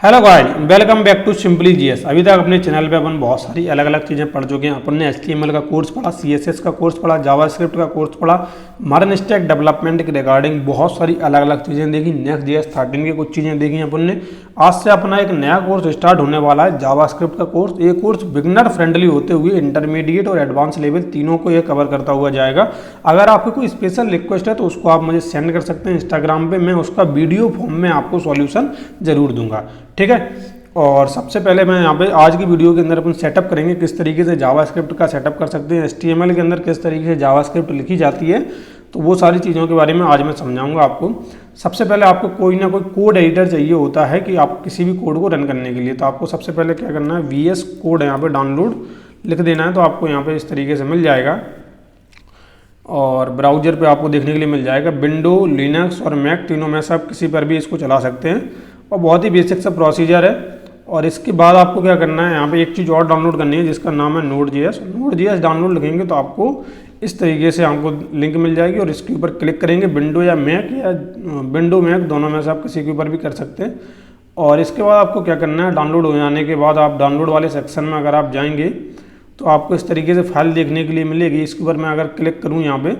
Hello guys, welcome back to simply GS. अभी तक अपने चैनल पे अपन बहुत सारी अलग अलग चीज़ें पढ़ चुके हैं। अपन ने HTML का कोर्स पढ़ा, CSS का कोर्स पढ़ा, जावास्क्रिप्ट का कोर्स पढ़ा, मॉडर्न स्टैक डेवलपमेंट के रिगार्डिंग बहुत सारी अलग अलग चीज़ें देखी। नेक्स्ट JS 13 की कुछ चीज़ें देखी अपन ने। आज से अपना एक नया कोर्स स्टार्ट होने वाला है, जावास्क्रिप्ट का कोर्स। ये कोर्स बिगनर फ्रेंडली होते हुए इंटरमीडिएट और एडवांस लेवल तीनों को ये कवर करता हुआ जाएगा। अगर आपको कोई स्पेशल रिक्वेस्ट है तो उसको आप मुझे सेंड कर सकते हैं इंस्टाग्राम पे, मैं उसका वीडियो फॉर्म में आपको सॉल्यूशन जरूर दूंगा, ठीक है। और सबसे पहले मैं यहाँ पे आज की वीडियो के अंदर अपन सेटअप करेंगे किस तरीके से जावास्क्रिप्ट का सेटअप कर सकते हैं, HTML के अंदर किस तरीके से जावास्क्रिप्ट लिखी जाती है, तो वो सारी चीज़ों के बारे में आज मैं समझाऊंगा आपको। सबसे पहले आपको कोई ना कोई कोड एडिटर चाहिए होता है कि आप किसी भी कोड को रन करने के लिए। तो आपको सबसे पहले क्या करना है, VS कोड यहाँ पे डाउनलोड लिख देना है। तो आपको यहाँ पे इस तरीके से मिल जाएगा और ब्राउजर पे आपको देखने के लिए मिल जाएगा। विंडो, लिनक्स और मैक तीनों में से आप किसी पर भी इसको चला सकते हैं और बहुत ही बेसिक सा प्रोसीजर है। और इसके बाद आपको क्या करना है, यहाँ पे एक चीज़ और डाउनलोड करनी है जिसका नाम है Node.js। Node.js डाउनलोड लिखेंगे तो आपको इस तरीके से आपको लिंक मिल जाएगी और इसके ऊपर क्लिक करेंगे। विंडो या विंडो मैक दोनों में से आप किसी के ऊपर भी कर सकते हैं। और इसके बाद आपको क्या करना है, डाउनलोड हो जाने के बाद आप डाउनलोड वाले सेक्शन में अगर आप जाएंगे तो आपको इस तरीके से फाइल देखने के लिए मिलेगी। इसके ऊपर मैं अगर क्लिक करूँ यहाँ पे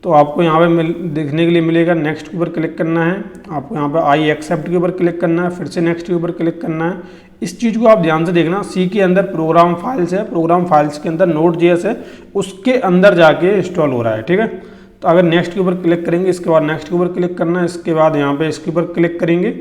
तो आपको यहाँ पे देखने के लिए मिलेगा। नेक्स्ट के ऊपर क्लिक करना है, आपको यहाँ पे आई एक्सेप्ट के ऊपर क्लिक करना है, फिर से नेक्स्ट के ऊपर क्लिक करना है। इस चीज़ को आप ध्यान से देखना, सी के अंदर प्रोग्राम फाइल्स है, प्रोग्राम फाइल्स के अंदर Node.js है, उसके अंदर जाके इंस्टॉल हो रहा है, ठीक है। तो अगर नेक्स्ट के ऊपर क्लिक करेंगे, इसके बाद नेक्स्ट के ऊपर क्लिक करना है, इसके बाद यहाँ पे इसके ऊपर क्लिक करेंगे,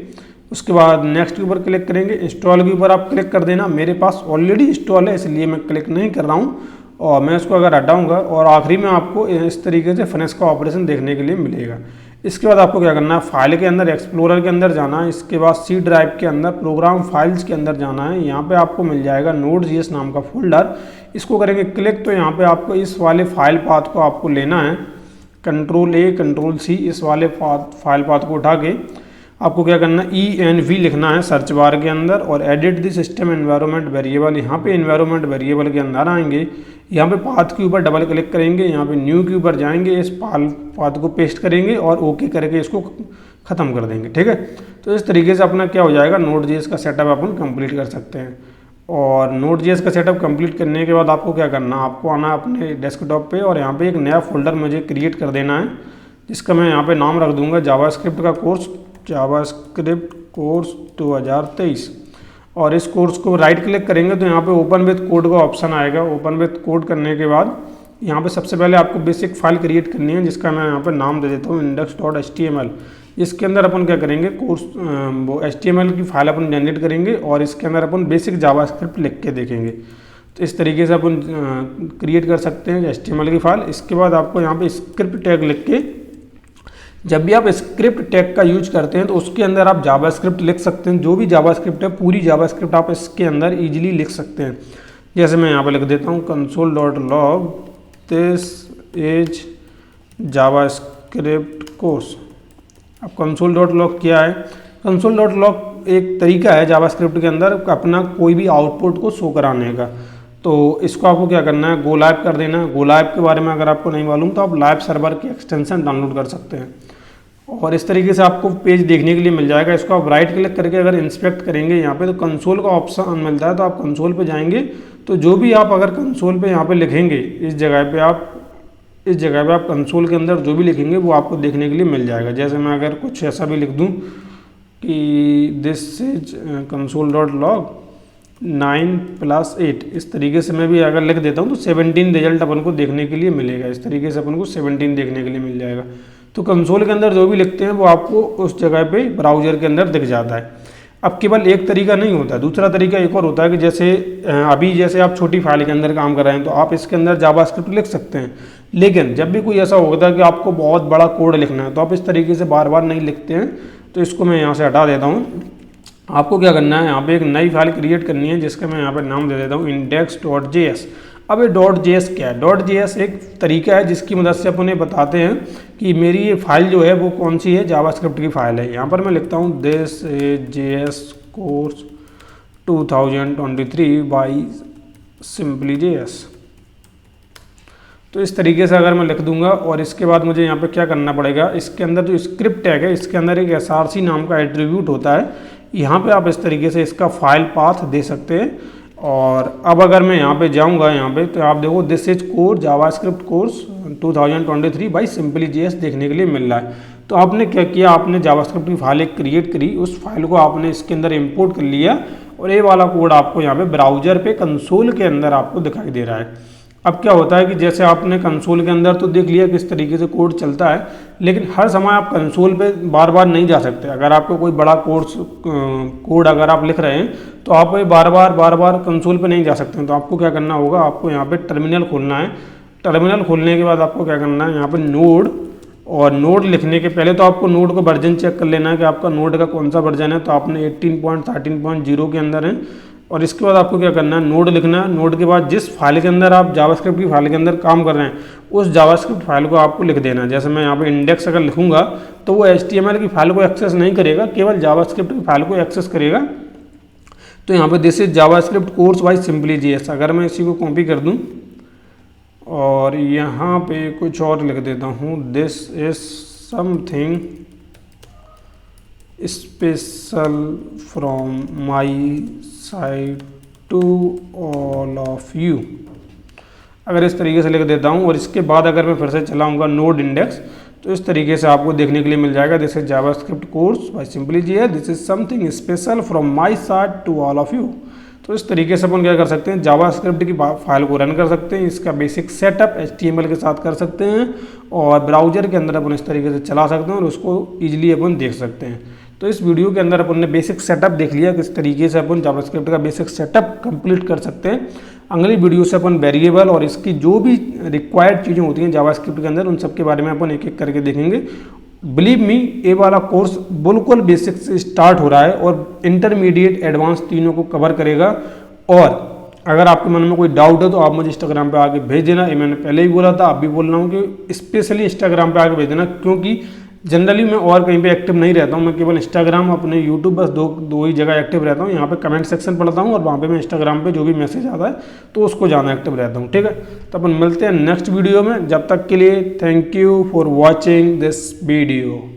उसके बाद नेक्स्ट के ऊपर क्लिक करेंगे, इंस्टॉल के ऊपर आप क्लिक कर देना। मेरे पास ऑलरेडी इंस्टॉल है इसलिए मैं क्लिक नहीं कर रहा हूँ और मैं इसको अगर हटाऊंगा और आखिरी में आपको इस तरीके से फिनिश का ऑपरेशन देखने के लिए मिलेगा। इसके बाद आपको क्या करना है, फाइल के अंदर, एक्सप्लोरर के अंदर जाना है। इसके बाद सी ड्राइव के अंदर प्रोग्राम फाइल्स के अंदर जाना है। यहाँ पे आपको मिल जाएगा Node.js नाम का फोल्डर। इसको करेंगे क्लिक तो यहाँ पे आपको इस वाले फाइल पाथ को आपको लेना है, Ctrl+A Ctrl+C, इस वाले फाइल पाथ को उठा के आपको क्या करना है, env लिखना है सर्च बार के अंदर और edit the system environment variable. यहाँ पे एनवायरनमेंट वेरिएबल के अंदर आएंगे, यहाँ पे पाथ के ऊपर डबल क्लिक करेंगे, यहाँ पे न्यू के ऊपर जाएंगे, इस पाथ को पेस्ट करेंगे और ओके करके इसको ख़त्म कर देंगे, ठीक है। तो इस तरीके से अपना क्या हो जाएगा, Node.js का सेटअप अपन कंप्लीट कर सकते हैं। और Node.js का सेटअप कंप्लीट करने के बाद आपको क्या करना, आपको आना है अपने डेस्कटॉप पे और यहाँ पे एक नया फोल्डर मुझे क्रिएट कर देना है, जिसका मैं यहाँ पे नाम रख दूंगा जावास्क्रिप्ट का कोर्स, जावास्क्रिप्ट कोर्स 2023। और इस कोर्स को राइट क्लिक करेंगे तो यहाँ पे ओपन विथ कोड का ऑप्शन आएगा। ओपन विथ कोड करने के बाद यहाँ पे सबसे पहले आपको बेसिक फाइल क्रिएट करनी है, जिसका मैं यहाँ पे नाम दे देता हूँ index.html। इसके अंदर अपन क्या करेंगे, कोर्स वो HTML की फाइल अपन जनरेट करेंगे और इसके अंदर अपन बेसिक जावास्क्रिप्ट लिख के देखेंगे। तो इस तरीके से अपन क्रिएट कर सकते हैं HTML की फाइल। इसके बाद आपको यहाँ पे स्क्रिप्ट टैग लिख के, जब भी आप स्क्रिप्ट टैग का यूज करते हैं तो उसके अंदर आप जावास्क्रिप्ट लिख सकते हैं। जो भी जावास्क्रिप्ट है पूरी जावास्क्रिप्ट आप इसके अंदर इजीली लिख सकते हैं। जैसे मैं यहाँ पे लिख देता हूँ console.log this is JavaScript course. अब console.log क्या है, console.log एक तरीका है जावास्क्रिप्ट के अंदर अपना कोई भी आउटपुट को शो कराने का। तो इसको आपको क्या करना है, गो लाइव कर देना है। गो लाइव के बारे में अगर आपको नहीं मालूम तो आप लाइव सर्वर की एक्सटेंशन डाउनलोड कर सकते हैं और इस तरीके से आपको पेज देखने के लिए मिल जाएगा। इसको आप राइट क्लिक करके अगर इंस्पेक्ट करेंगे यहाँ पे तो कंसोल का ऑप्शन मिलता है, तो आप कंसोल पे जाएंगे तो जो भी आप अगर कंसोल पे यहाँ पे लिखेंगे, इस जगह पे आप कंसोल के अंदर जो भी लिखेंगे वो आपको देखने के लिए मिल जाएगा। जैसे मैं अगर कुछ ऐसा भी लिख दूँ कि दिस इज console.log 9+8, इस तरीके से मैं भी अगर लिख देता हूँ तो 17 रिजल्ट अपन को देखने के लिए मिलेगा। इस तरीके से अपन को 17 देखने के लिए मिल जाएगा। तो कंसोल के अंदर जो भी लिखते हैं वो आपको उस जगह पे ब्राउजर के अंदर दिख जाता है। अब केवल एक तरीका नहीं होता, दूसरा तरीका एक और होता है कि जैसे आप छोटी फाइल के अंदर काम कर रहे हैं तो आप इसके अंदर जावास्क्रिप्ट लिख सकते हैं। लेकिन जब भी कोई ऐसा होता है कि आपको बहुत बड़ा कोड लिखना है तो आप इस तरीके से बार बार नहीं लिखते हैं। तो इसको मैं यहाँ से हटा देता हूँ। आपको क्या करना है, यहाँ पे एक नई फाइल क्रिएट करनी है जिसका मैं यहाँ पे नाम दे देता हूँ index.js। अब ये .js क्या है, .js एक तरीका है जिसकी मदद से अपन ये बताते हैं कि मेरी ये फाइल जो है वो कौन सी है, जावास्क्रिप्ट की फाइल है। यहाँ पर मैं लिखता हूँ this is JS course 2023 by simply JS। तो इस तरीके से अगर मैं लिख दूंगा और इसके बाद मुझे यहाँ पे क्या करना पड़ेगा, इसके अंदर जो स्क्रिप्ट टैग है इसके अंदर एक src नाम का एट्रीब्यूट होता है। यहाँ पे आप इस तरीके से इसका फाइल पाथ दे सकते हैं। और अब अगर मैं यहाँ पे जाऊँगा यहाँ पे, तो आप देखो this is core JavaScript course 2023 by simply GS देखने के लिए मिल रहा है। तो आपने क्या किया, आपने जावास्क्रिप्ट की फाइल एक क्रिएट करी, उस फाइल को आपने इसके अंदर इंपोर्ट कर लिया और ये वाला कोड आपको यहाँ पे ब्राउजर पे कंसोल के अंदर आपको दिखाई दे रहा है। अब क्या होता है कि जैसे आपने कंसोल के अंदर तो देख लिया किस तरीके से कोड चलता है, लेकिन हर समय आप कंसोल पे बार बार नहीं जा सकते। अगर आपको कोई बड़ा कोड अगर आप लिख रहे हैं तो आप बार बार कंसोल पे नहीं जा सकते। तो आपको क्या करना होगा, आपको यहाँ पे टर्मिनल खोलना है। टर्मिनल खोलने के बाद आपको क्या करना है, यहाँ पे नोड, और नोड लिखने के पहले तो आपको नोड का वर्जन चेक कर लेना है कि आपका नोड का कौन सा वर्जन है। तो आपने 18.13.0 के अंदर है। और इसके बाद आपको क्या करना है, नोड लिखना है। नोड के बाद जिस फाइल के अंदर आप जावास्क्रिप्ट की फाइल के अंदर काम कर रहे हैं उस जावास्क्रिप्ट फाइल को आपको लिख देना है। जैसे मैं यहाँ पे इंडेक्स अगर लिखूंगा तो वो HTML की फाइल को एक्सेस नहीं करेगा, केवल जावास्क्रिप्ट की फाइल को एक्सेस करेगा। तो यहाँ पे this is JavaScript course by simply GS, अगर मैं इसी को कॉपी कर दूँ और यहाँ पे कुछ और लिख देता हूँ, this is something special from my side to all of you, अगर इस तरीके से लिख देता हूँ। और इसके बाद अगर मैं फिर से चलाऊँगा नोड इंडेक्स, तो इस तरीके से आपको देखने के लिए मिल जाएगा, this is JavaScript course by simply GS, this is something special from my side to all of you. तो इस तरीके से अपन क्या कर सकते हैं, जावास्क्रिप्ट की फाइल को रन कर सकते हैं, इसका बेसिक सेटअप HTML के साथ कर सकते हैं और ब्राउजर के अंदर अपन इस तरीके से चला सकते हैं और उसको ईजिली अपन देख सकते हैं। तो इस वीडियो के अंदर अपन ने बेसिक सेटअप देख लिया, किस तरीके से अपन जावास्क्रिप्ट का बेसिक सेटअप कंप्लीट कर सकते हैं। अगली वीडियो से अपन वेरिएबल और इसकी जो भी रिक्वायर्ड चीज़ें होती हैं जावास्क्रिप्ट के अंदर, उन सब के बारे में अपन एक एक करके देखेंगे। बिलीव मी, ये वाला कोर्स बिल्कुल बेसिक से स्टार्ट हो रहा है और इंटरमीडिएट एडवांस तीनों को कवर करेगा। और अगर आपके मन में कोई डाउट है तो आप मुझे इंस्टाग्राम पे आके भेज देना। ये मैंने पहले ही बोला था, अब भी बोल रहा हूँ कि स्पेशली इंस्टाग्राम पे आके भेज देना, क्योंकि जनरली मैं और कहीं पे एक्टिव नहीं रहता हूँ। मैं केवल इंस्टाग्राम, अपने यूट्यूब, बस दो ही जगह एक्टिव रहता हूँ। यहाँ पे कमेंट सेक्शन पढ़ता हूँ और वहाँ पे मैं इंस्टाग्राम पे जो भी मैसेज आता है तो उसको ज़्यादा एक्टिव रहता हूँ। ठीक है, तो अपन मिलते हैं नेक्स्ट वीडियो में। जब तक के लिए thank you for watching this video.